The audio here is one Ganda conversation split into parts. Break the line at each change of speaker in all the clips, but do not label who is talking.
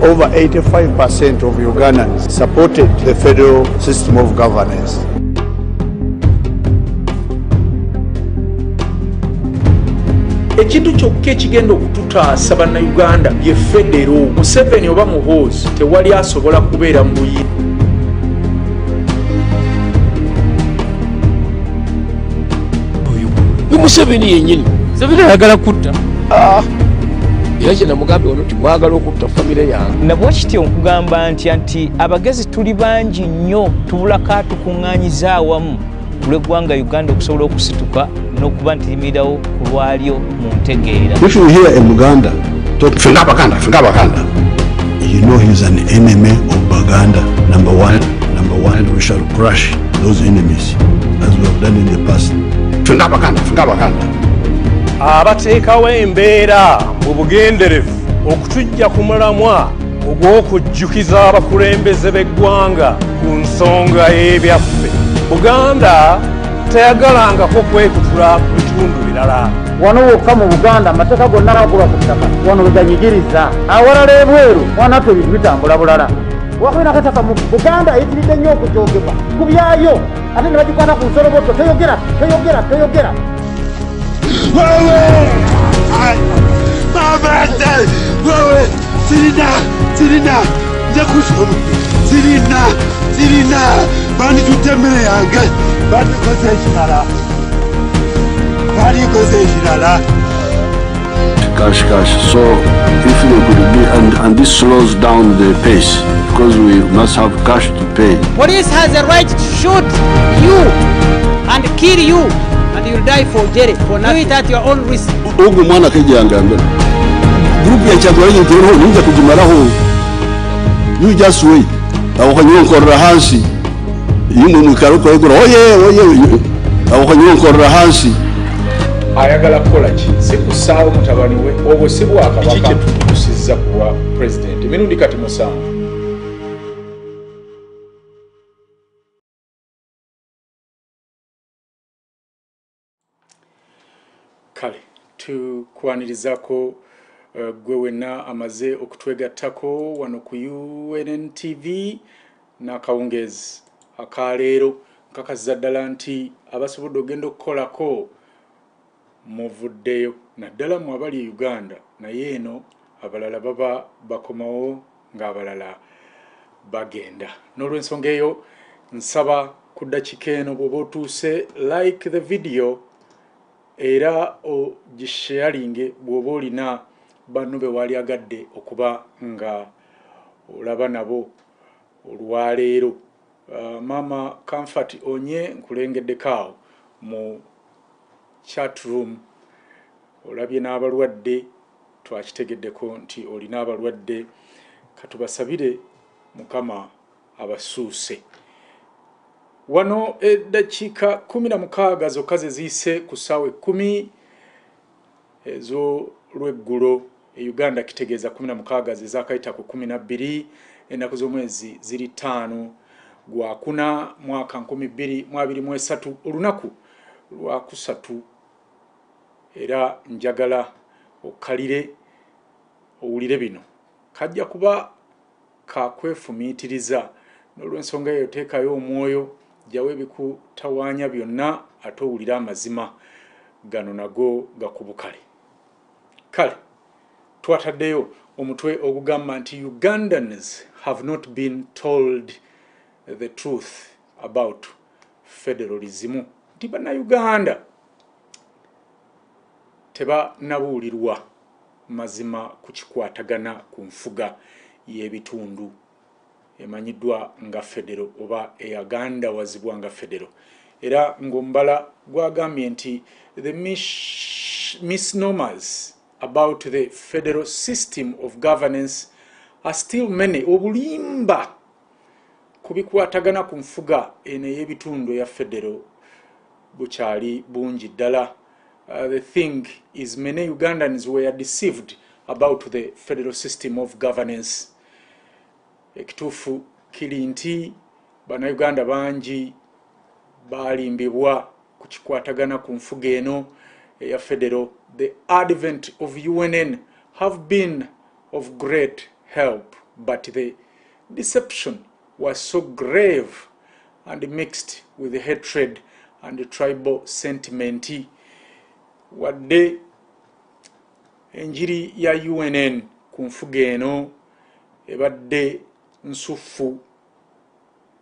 over 85% of Ugandans supported the federal system of governance.
Ekintu kyokka ekigenda okututaasa bannayuganda ye federo. Museveni oba muhoozi tewali asobola kubeera mu buyinza.
Museveni yennyini Museveni ayagala kutta era kye namugambe wano ti mwagala okutta famire yange.
Nabwo kityo nkugamba nti abagezi tuli bangi nnyo tubulako atukuŋŋaanyiza awamu kulw'eggwanga Uganda okusobola okusituka n'okuba nti limirirawo ku lwalyo mu ntegeera.
If you hear a Muganda talk Fenga Baganda, you know he's an enemy of Baganda. Number one, we shall crush those enemies as we have done in the past. Fenga Baganda.
Abateekawo embeera mu bugenderevu okutujja ku mulamwa ogw'okujjukiza abakulembeze b'eggwanga ku nsonga y'ebyaffe. Buganda teyagalangako kwekutula ku bitundu birala.
Wano wokka mu Buganda amateeka gonna gagoba ku ttaka wano weganyigiriza. Awalala ebweru wanatwe ebintu bitambula bulala. Wakwina kataka mu Buganda eyitiridde nnyo okukyogebwa ku byayo ate ne bagikwata ku nsoloboto toyogera.
Wewe sirina nje kusoma sirina bani tutemere yange bani koze shirala cash. So if we could be and this slows down the pace because we must have cash to pay.
Police has a right to shoot you and kill you and you'll die for jail for nothing. Do it at your own risk.
Ogu mwana kejanga group ya chakula nyintero ninja kujimaraho. You just wait. Awakanyonkorra hansi. Yimu mukaruko egura oye. Awakanyonkorra hansi.
Ayagala kukola ki? Si kusaawo mutabani we obwo si bwakabaka tutusizza kuwa president emirundi kati musanvu. Kale tukwanirizaako gwe wenna amaze okutwegattako wano ku UNNTV n'akawungeezi akaleero nkakaza ddala nti abasobodde ogenda okukolako muvuddeyo naddala mu abali Uganda naye eno abalala baba bakomawo ng'abalala bagenda. N'olw'ensonga eyo nsaba ku ddakiika eno bw'oba otuuse like the video era ogisharinge bw'oba olina banno be wali agadde okuba nga olaba nabo olwaleero. Mama Comfort onye nkulengeddekaawo mu chat room olabye n'abalwadde twakitegeddeko nti olina abalwadde katubasabire Mukama abasuuse. Wano eddakiika 16 zokka ze ziise ku ssaawa 10 ez'olweggulo Uganda kitegeeza 16 ze zaakayita ku 12 ennaku z'omwezi ziri 5 gwa 4 mwaka 2023 olunaku lwa 3 era njagala okkalire owulire bino kajja kuba kakwefumiitiriza n'olw'ensonga eyo teekayo omwoyo jawe bikutawaanya byonna ate owulira amazima gano nago gakubukale. Kale twataddeyo omutwe ogugamba nti Ugandans have not been told the truth about federalism. Nti bannayuganda tebanabuulirwa mazima ku kikwatagana ku nfuga y'ebitundu emanyiddwa nga federo oba eyagandawazibwa nga federo. Era ng'ombala gwagambye nti the misnomers about the federal system of governance are still many. Obulimba kubikwatagana ku nfuga eno y'ebitundu ya federo bukyali bungi ddala. The thing is many Ugandans were deceived about the federal system of governance. Ekituufu kiri nti bannayuganda bangi balimbibwa ku kikwatagana ku nfuga eno eya federo. The advent of UNN have been of great help, but the deception was so grave and mixed with hatred and tribal sentiment. Wadde enjiri ya UNN ku nfuga eno ebadde nsufu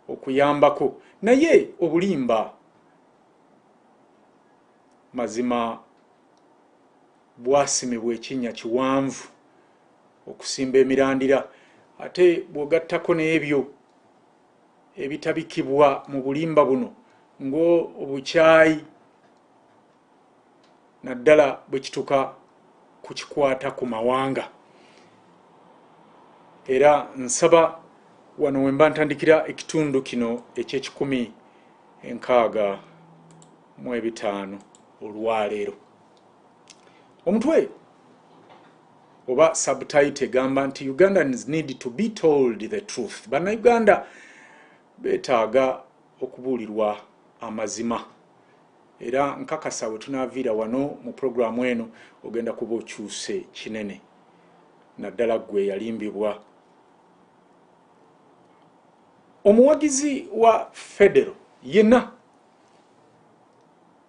okuyambako, naye obulimba mazima bwasimibwa ekinnya kiwanvu okusimba emirandira, ate bw'ogattako n'ebyo ebitabikibwa mu bulimba buno ng'obukyayi naddala bwe kituka kukikwata ku mawanga. Era nsaba wano wemba ntandikira ekitundu kino eky'ekikumi 65 olwaleero. Omutwe oba subtitle egamba nti Ugandans need to be told the truth. Bannayuganda beetaaga okubuulirwa amazima. Era nkakasa we tunaaviira wano mu programu eno ogenda kuba okyuse kinene. Naddala gwe yalimbibwa. Omuwagizi wa federal yenna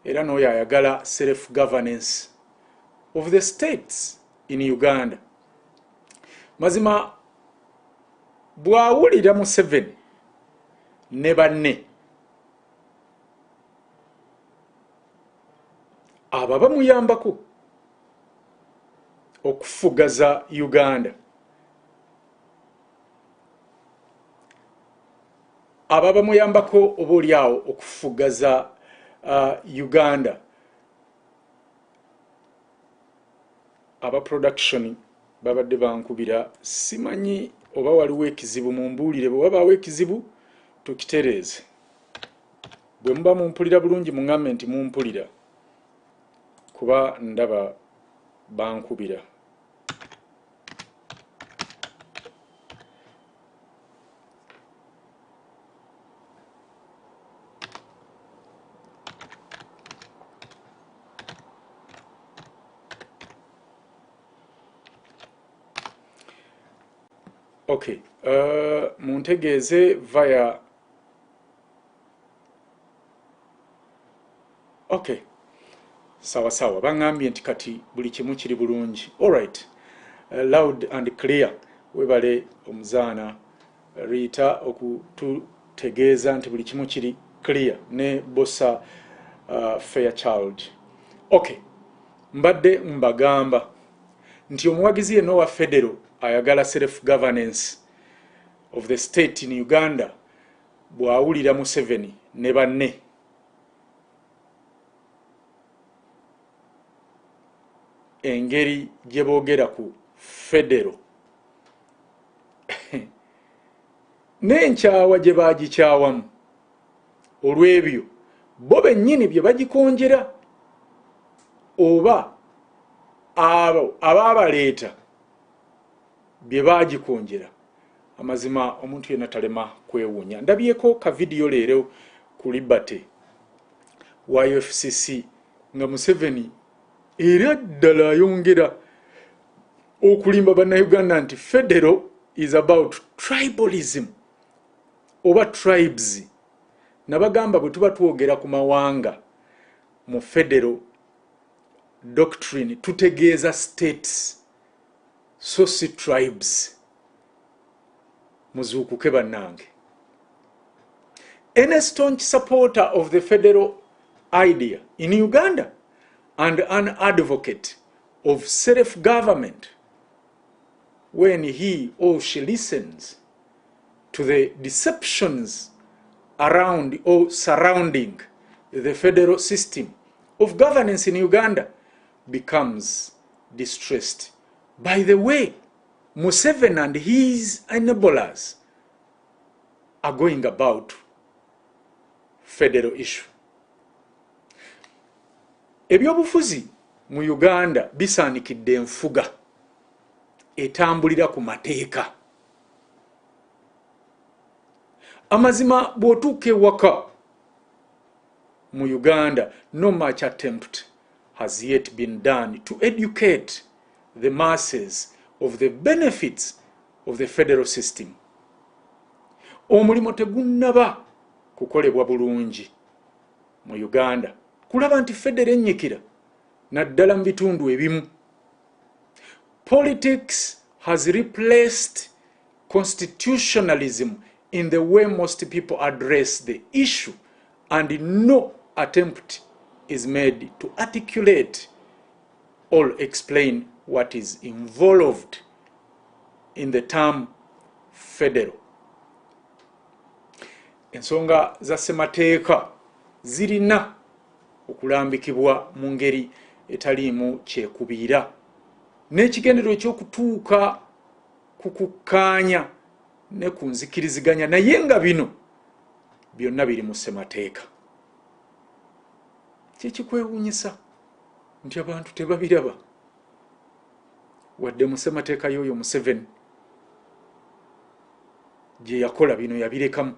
era n'oyo ayagala self-governance of the states in Uganda, mazima bw'awulira Museveni ne banne aba bamuyambako okufugaza Uganda, aba bamuyambako oboolyawo okufugaza Uganda. Aba production babadde bankubira, simanyi oba waliwo ekizibu, mumbuulire bwe wabaawo ekizibu tukitereeze. Bwe muba mumpulira bulungi muŋŋambe nti mumpulira, kuba ndaba bankubira. Okay, muntegeeze via okay, sawa sawa, bangambye nti kati buli kimu kiri bulungi. Alright, loud and clear. Webale omuzaana Rita okututegeeza nti buli kimu kiri clear, ne bossa Fairchild. Okay, mbadde mbagamba nti omuwagizi yenna wa federal ayagala self-governance of the state in Uganda bw'awulira Museveni ne banne engeri gye boogera ku federal n'enkyawa gye baagikyawamu olw'ebyo bo bennyini bye bagikonjera oba abo abaabaleeta bye bagikonjera, amazima omuntu yenna talema kwewuunya. Ndabyeko ka video leero ku Liberty wa FCC nga Museveni era ddala ayongera okulimba bannayuganda nti federal is about tribalism oba tribes. Nabagamba bwe tuba twogera ku mawanga mu federal doctrine tutegeeza states, so si tribes. Muzuukuke bannange. Any staunch supporter of the federal idea in Uganda and an advocate of self-government, when he or she listens to the deceptions around or surrounding the federal system of governance in Uganda, becomes distressed by the way Museveni and his enablers are going about federal issue. Ebyobufuzi mu Uganda bisaanikidde enfuga etambulira ku mateeka. Amazima bw'otuuka ewaka mu Uganda, no much attempt has yet been done to educate the masses of the benefits of the federal system. Omulimo tegunnaba kukolebwa bulungi mu Uganda kulaba nti federo ennyikira naddala mu bitundu ebimu. Politics has replaced constitutionalism in the way most people address the issue, and no attempt is made to articulate or explain what is involved in the term federal. Ensonga za ssemateeka zirina okulambikibwa mu ngeri etaliimu kyekubiira n'ekigendero ekyokutuuka ku kukkaanya ne ku nzikiriziganya, naye nga bino byonna biri mu ssemateeka. Kyekikwewuunyisa nti abantu tebabiraba wadde mu ssemateeka y'oyo Museveni gye yakola bino yabirekamu,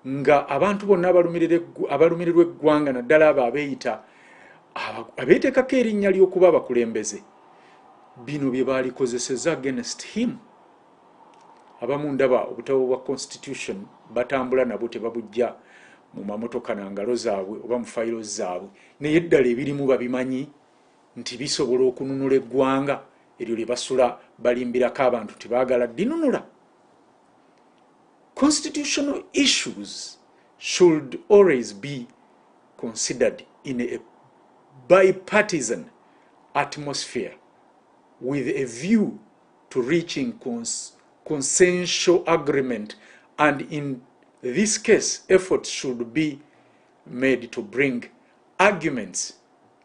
nga abantu bonna abalumirirwa eggwanga naddala abo abeeteekako erinnya ly'okuba abakulembeze, bino bye baalikozeseza against him. Abamu ndaba obutabo bwa constitution batambula nabwo tebabujja mu mamotoka na ngalo zaabwe oba mu fayiro zaabwe, naye eddala ebirimu babimanyi nti bisobola okununula eggwanga eryo lye basula balimbirako abantu tebaagala dinunula. Constitutional issues should always be considered in a bipartisan atmosphere with a view to reaching consensual agreement, and in this case efforts should be made to bring arguments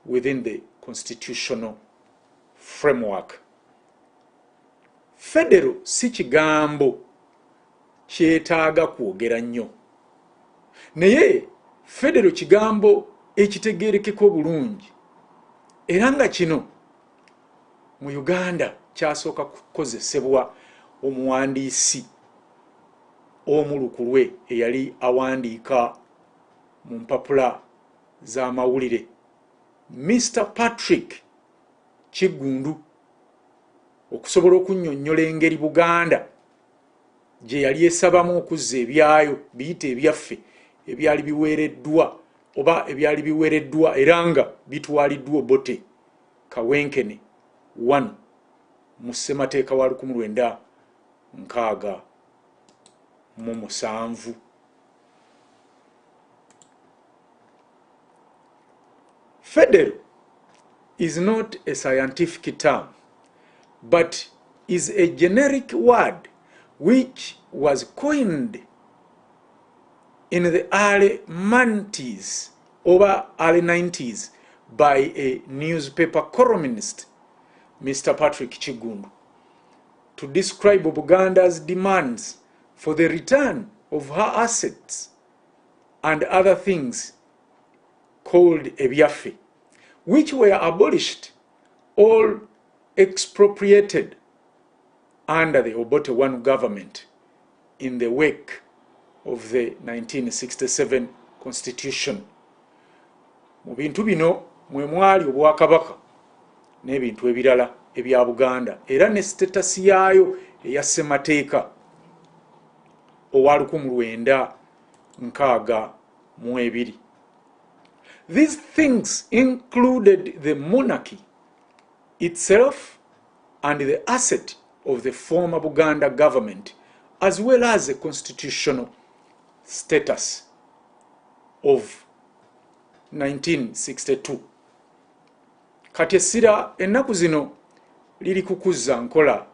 within the constitutional framework. Federal si kigambo kyetaaga kwogera nnyo, naye federal kigambo ekitegeerekeko bulungi, era nga kino mu Uganda kyasooka kukozesebwa omuwandiisi omulukulwe eyali awandiika mu mpapula z'amawulire, Mr. Patrick Kigundu, okusobola okunnyonnyola engeri Buganda gye yali esabamu okuzza ebyayo biyite ebyaffe ebyali biweereddwa oba ebyali biweereddwa era nga bitwaliddwa obote kawenkene 1 mu ssemateeka wa 1967. Federal is not a scientific term, but is a generic word which was coined in the early 90s over early 90s by a newspaper columnist, Mr. Patrick Kigundu, to describe Buganda's demands for the return of her assets and other things called ebyaffe, which were abolished or expropriated under the Obote I government in the wake of the 1967 constitution. Mu bintu bino mwe mwali obwakabaka n'ebintu ebirala ebya Buganda era ne status yaayo eya ssemateeka owa 1962. These things included the monarchy itself and the asset of the former Buganda government, as well as the constitutional status of 1962. Kati essira ennaku zino liri kukuzza nkola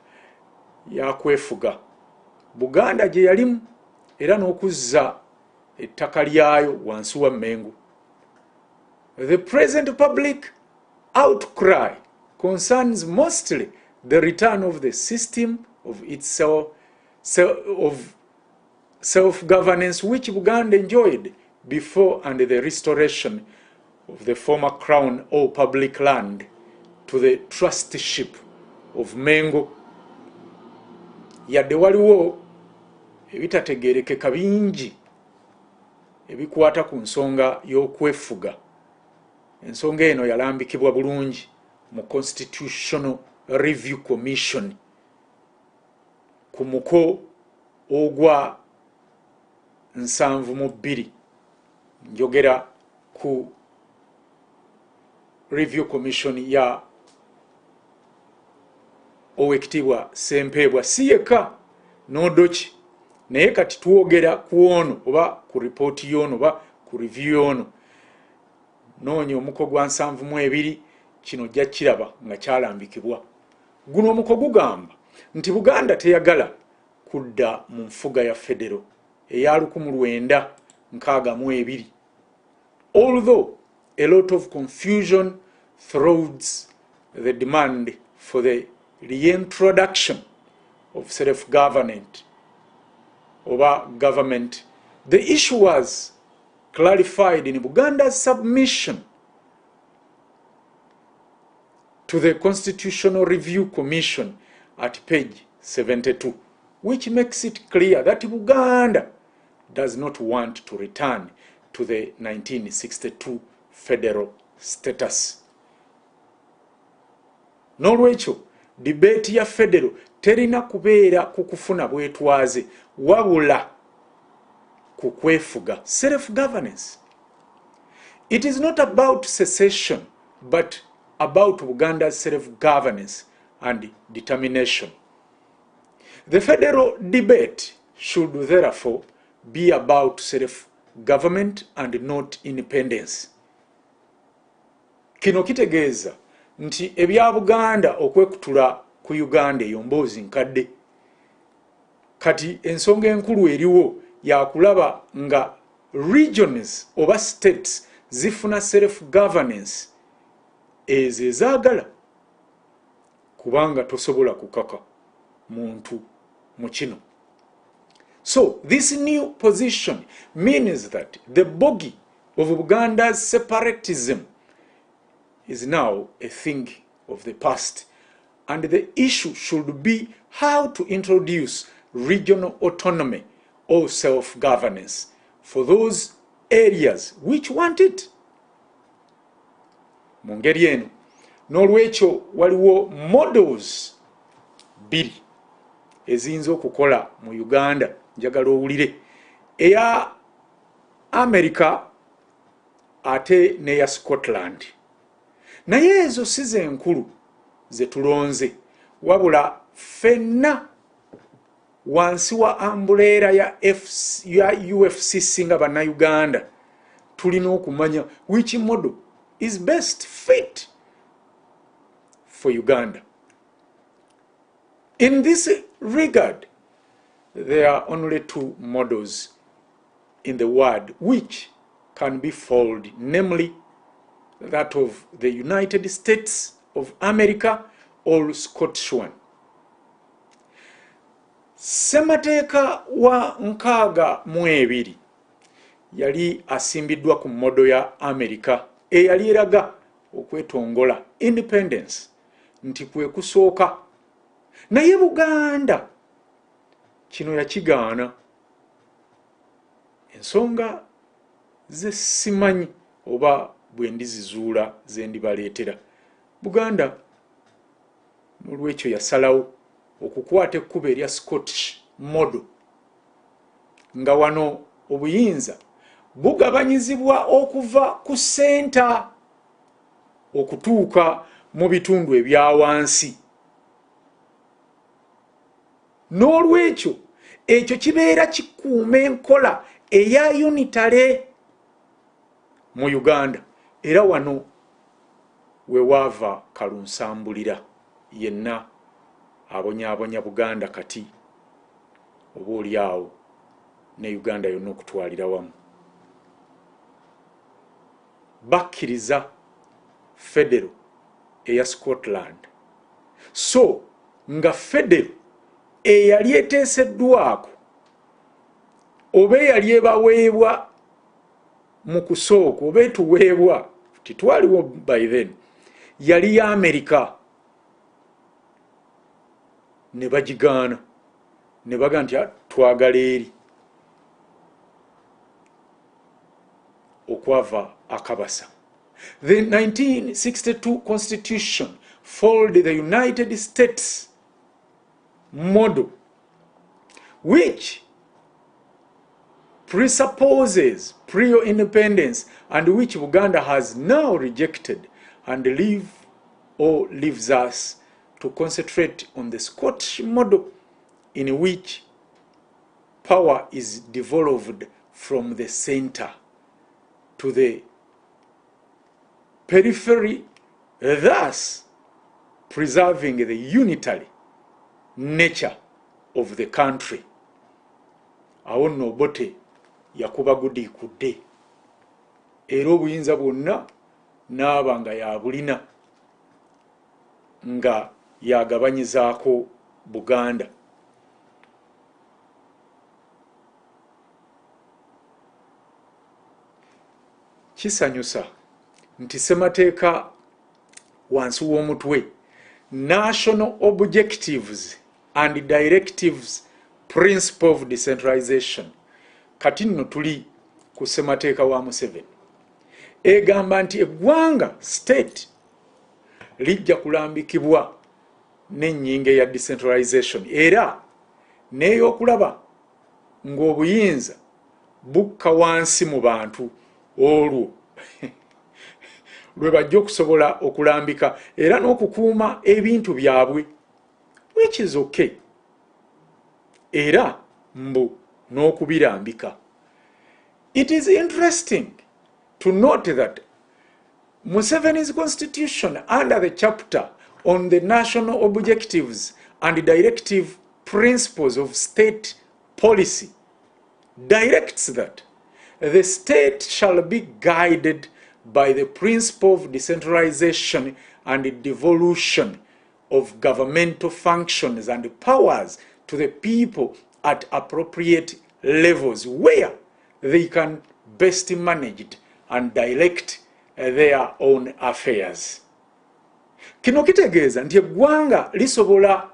ya kwefuga Buganda gye yalimu era n'okuzza ettaka lyayo wansi wa Mengo. The present public outcry concerns mostly the return of the system of self-governance which Buganda enjoyed before, and the restoration of the former crown or public land to the trusteeship of Mengo. Yadde waliwo ebitategeerekeka bingi ebikwata ku nsonga y'okwefuga. Ensonga eno yalambikibwa bulungi mu Constitutional Review Commission ku muko ogwa 72 njogera ku review commission ya owekitibwa Sempebwa siyeka n'odoki naye kati tuwogera ku ono oba ku report yono oba ku review yono noonya omuko gwa 72 kino jja kiraba nga kyalambikibwa. Guno omuko gugamba nti Buganda teyagala kudda mu nfuga ya federo eya 1962, although a lot of confusion throws the demand for the reintroduction of self-government over government. The issue was clarified in Buganda's submission to the Constitutional Review Commission at page 72, which makes it clear that Buganda does not want to return to the 1962 federal status. Nolwekyo debate ya federal terina kubeera kukufuna bwetwaze wabula kukwefuga self-governance. It is not about secession but about Buganda's self-governance and determination. The federal debate should therefore be about self-government and not independence. Kino kitegeeza nti ebya Buganda okwekutula ku Uganda eyo mboozi nkadde. Kati ensonga enkulu eriwo ya kulaba nga regions oba states zifuna self-governance ezaagala, kubanga tosobola kukaka muntu mu kino. So this new position means that the bogey of Buganda's separatism is now a thing of the past, and the issue should be how to introduce regional autonomy or self-governance for those areas which want it. Mu ngeri eno n'olwekyo waliwo models 2 eziyinza okukola mu Uganda, njagala owulire, eya America ate neya Scotland. Naye ezo si zenkulu ze tulonze, wabula fenna wansi wa ambulera ya UFCC nga bannayuganda tulina okumanya which model is best fit for Uganda. In this regard, there are only 2 models in the world which can be followed, namely that of the United States of America or Scottish one. Ssemateeka wa 62 yali asimbiddwa ku modo ya America eyali eraga okwetongola independence nti kwe kusooka, naye Buganda kino yakigaana. Ensonga ze simanyi oba bwe ndizizuula ze ndibaleetera. Buganda n'olwekyo yasalawo okukwata ekkubo erya Scottish model, nga wano obuyinza bugabanyizibwa okuva ku ssenta okutuuka mu bitundu ebya wansi. N'olwekyo ekyo kibeera kikuuma enkola eya unitary mu Uganda, era wano we waava kalunsambulira yenna abonyaabonya Buganda kati oba oli awo ne Uganda yonna okutwalira wamu. Bakkiriza federo eya Scotland, so nga federo eyali eteeseddwako oba eyali ebaweebwa mu kusooka oba etuweebwa titwaliwo by then yali ya America, ne bagigaana ne baga nti twagala eri okwava akabasa. The 1962 Constitution followed the United States model which presupposes pre-independence and which Uganda has now rejected and leaves us to concentrate on the Scottish model in which power is devolved from the center to the periphery, thus preserving the unitary nature of the country. Awo nno Obote yakuba gudi kudde era obuyinza bwonna n'aba nga yabulina nga yagabanyizaako Buganda. Kisanyusa nti ssemateeka wansi w'omutwe National Objectives and Directives Principle of Decentralization, kati nno tuli ku ssemateeka wa Museveni, egamba nti eggwanga state lijja kulambikibwa n'ennyinga ya decentralization era n'ey'okulaba ng'obuyinza bukka wansi mu bantu olwo lwe bajja okusobola okulambika era n'okukuuma ebintu byabwe, which is okay, era mbu n'okubirambika. It is interesting to note that Museveni's constitution under the chapter on the national objectives and directive principles of state policy directs that the state shall be guided by the principle of decentralization and devolution of governmental functions and powers to the people at appropriate levels where they can best manage and direct their own affairs. Kino kitegeeza nti eggwanga lisobola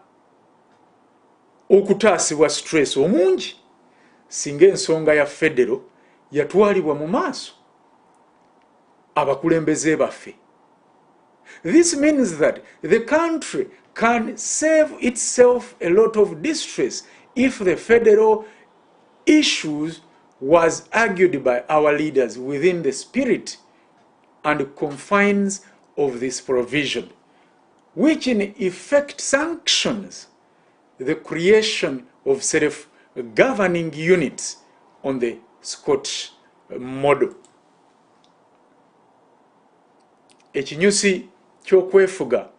okutaasibwa stress omungi singa ensonga ya federo yatwalibwa mu maaso abakulembeze baffe. This means that the country can save itself a lot of distress if the federal issues was argued by our leaders within the spirit and confines of this provision, which in effect sanctions the creation of self-governing units on the Scottish model. Ekinyusi ky'okwefuga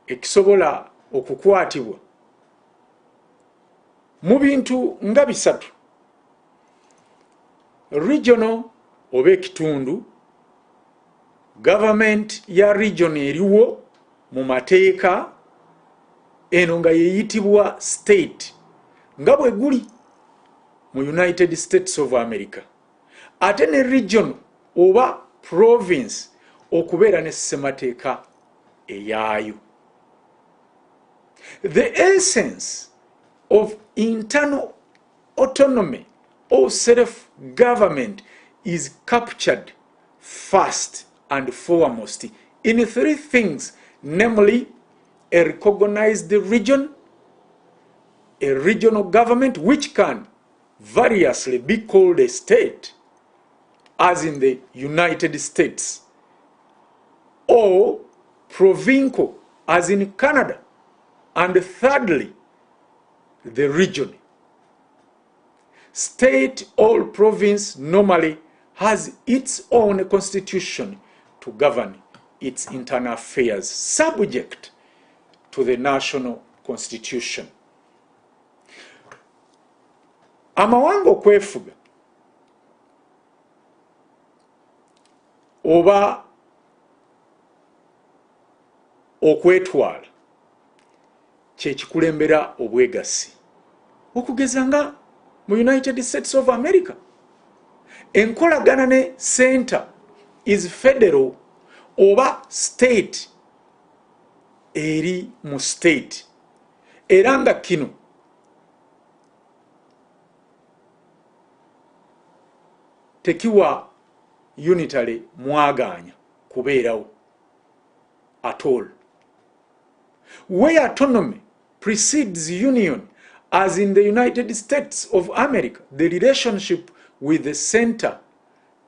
ekisobola okukwatibwa mu bintu nga bisatu: regional oba ekitundu, government ya region eriwo mu mateeka, eno nga yeyitibwa state nga bwe guli mu United States of America, ate ne region oba province okubeera ne ssemateeka eyaayo. The essence of internal autonomy or self-government is captured first and foremost in three things, namely a recognized region, a regional government which can variously be called a state, as in the United States, or provincial, as in Canada, and thirdly, the region. State or province normally has its own constitution to govern its internal affairs, subject to the national constitution. Amawanga okwefuga oba okwetwala kyekikulembera obwegasi, okugeza nga mu United States of America enkolagana ne center is federal oba state eri mu state, era nga kino tekiwa unitary mwaganya kubeerawo at all. Where autonomy precedes union As in the United States of America, the relationship with the center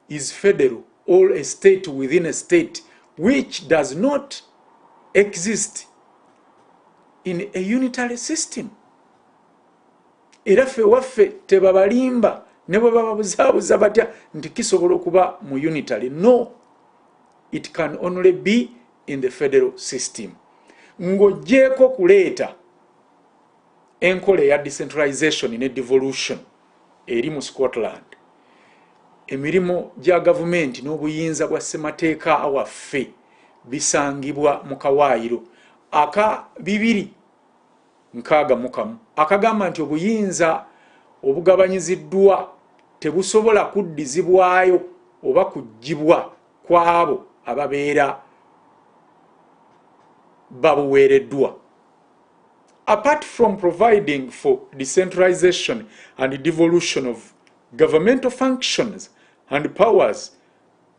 is federal, or a state within a state, which does not exist in a unitary system. Era ffe waffe tebabalimba ne bwe bababuzaabuza batya nti kisobola okuba mu unitary. No, it can only be in the federal system. Ng'oggyeko kuleeta enkola ya decentralization ne devolution eri mu Scotland, emirimu gya gavumenti n'obuyinza bwa ssemateeka waffe bisangibwa mu kawaayiro aka 261 akagamba nti obuyinza obugabanyiziddwa tebusobola kuddizibwayo oba kuggyibwa kw'abo ababeera babuweereddwa. Apart from providing for decentralization and devolution of governmental functions and powers,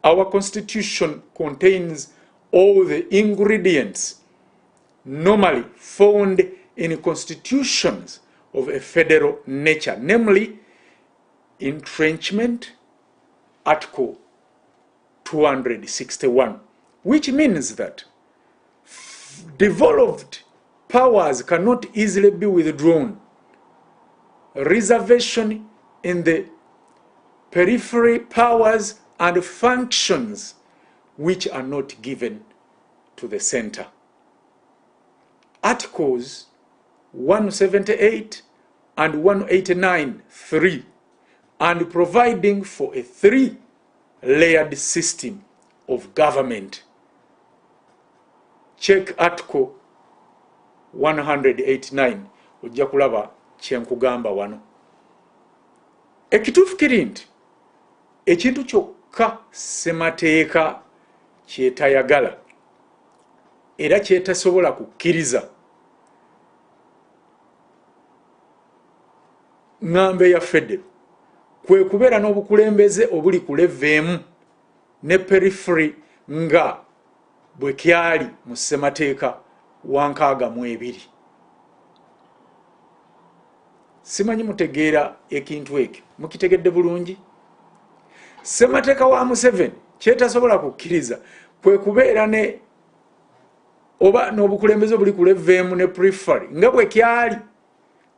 our constitution contains all the ingredients normally found in constitutions of a federal nature, namely entrenchment, Article 261, which means that devolved powers cannot easily be withdrawn. Reservation in the periphery powers and functions which are not given to the center. Articles 178 and 189(3), and providing for a 3-layered system of government. Check Article 189 ojja kulaba kyenkugamba wano. Ekituufu kiri nti ekintu kyokka ssemateeka kyetayagala era kyetasobola kukkiriza ngambe ya federal kwe kubeera n'obukulembeze obuli ku level emu ne periphery nga bwe kyali mu ssemateeka wa 62. Simanyi mutegeera ekintu ekyo, mukitegedde bulungi? Ssemateeka wa Museveni kyetasobola kukkiriza kwe kubeera ne oba n'obukulembeze obuli ku level emu ne periphery nga bwe kyali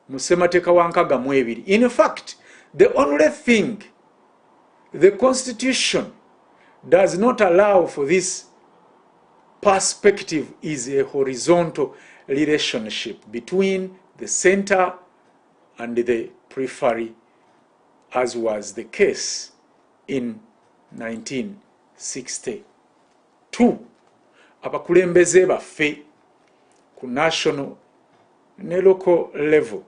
mu ssemateeka wa 62. In fact, the only thing the constitution does not allow for this perspective is a horizontal relationship between the center and the periphery, as was the case in 1962. Abakulembeze baffe ku national ne local level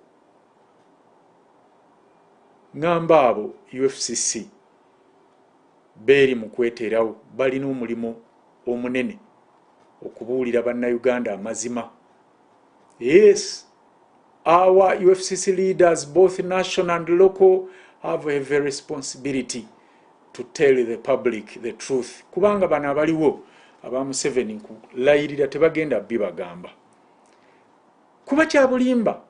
ngamba abo UFCC beeri mu kweterawo balina omulimu omunene okubuulira bannayuganda amazima. Yes, our UFCC leaders, both national and local, have a very responsibility to tell the public the truth. Kubanga bano abaliwo aba Museveni nkulayirira tebagenda bibagamba. Kuba kya bulimba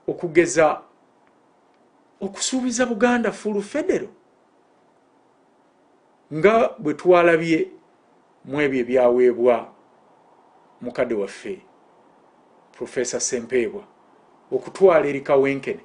okugeza okusuubiza Buganda full federal nga bwe twalabye mu ebyo ebyaweebwa mukadde waffe Professor Sempebwa okutwala eri Kawenkene